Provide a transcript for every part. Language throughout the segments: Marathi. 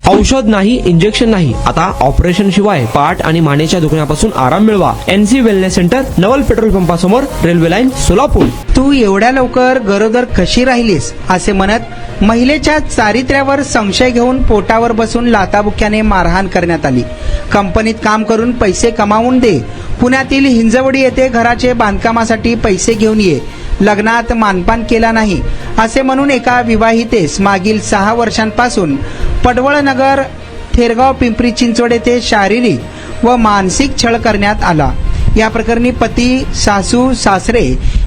औषध नाही, इंजेक्शन नाही, आता ऑपरेशन शिवाय पाठ आणि मानेच्या दुखण्यापासून आराम मिळवा. NC वेलनेस सेंटर, नवल पेट्रोल पंपासमोर, रेल्वे लाईन, सोलापूर. तू एवढ्या लवकर गरोदर कशी राहिलीस असे म्हणत महिलेच्या चारित्र्यावर संशय घेऊन पोटावर बसून लाथाबुक्क्याने मारहाण करण्यात आली. कंपनीत काम करून पैसे कमावून दे, पुण्यातील हिंजवडी येथे घराचे बांधकामासाठी पैसे घेऊन ये, लग्नात मानपान केला नाही असे म्हणून एका विवाहितेस मागील 6 वर्षांपासून पडवळनगर, थेरगाव, पिंपरी चिंचवड येथे शारीरिक व मानसिक छळ करण्यात आला. या प्रकरणी पती, सासू, सासरे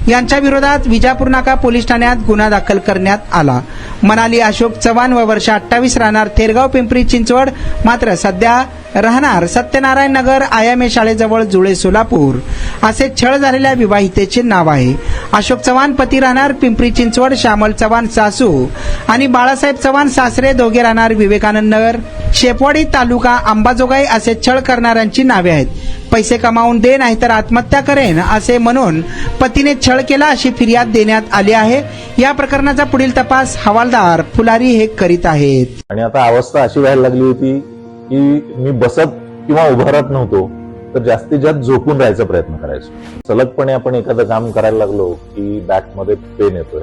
यांच्या विरोधात विजापूर नाका पोलीस ठाण्यात गुन्हा दाखल करण्यात आला. मनाली अशोक चव्हाण व वर्ष 28 राहणार थेरगाव, पिंपरी चिंचवड, मात्र सध्या राहणार सत्यनारायण नगर आयामे शाळेजवळ जुळे, सोलापूर असे छळ झालेल्या विवाहितेचे नाव आहे. अशोक चव्हाण पती, राहणार पिंपरी चिंचवड, श्यामल चव्हाण सासू आणि बाळासाहेब चव्हाण सासरे, दोघे राहणार विवेकानंद नगर, शेपवाडी तालुका अंबाजोगाई असे छळ करणाऱ्यांची नावे आहेत. पैसे कमावून दे नाहीतर आत्महत्या करेन असे म्हणून पतीने छळ केला अशी फिर्याद देण्यात आली आहे. या प्रकरणाचा पुढील तपास हवालदार फुलारी हे करीत आहेत. आणि आता अवस्था अशी व्हायला लागली होती की मी बसत किंवा उभं राहत नव्हतो, तर जास्तीत जास्त झोपून राहायचा प्रयत्न करायचो. सलगपणे आपण एखादं काम करायला लागलो की बॅकमध्ये पेन येतोय.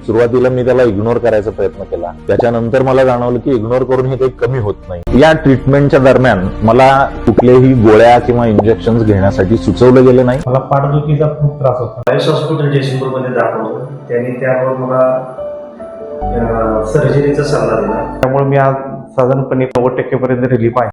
सुरुवातीला मी त्याला इग्नोर करायचा प्रयत्न केला, त्याच्यानंतर मला जाणवलं की इग्नोर करून हे काही कमी होत नाही. या ट्रीटमेंटच्या दरम्यान मला कुठलेही गोळ्या किंवा इंजेक्शन घेण्यासाठी सुचवलं गेलं नाही. मला पाठदुखीचा खूप त्रास होता. आयुष हॉस्पिटल जयसिंगपूरमध्ये दाखवलं, त्यांनी त्यावर मला सर्जरीचा सल्ला दिला. त्यामुळे मी आज साधारणपणे 90% पर्यंत रिलीफ आहे.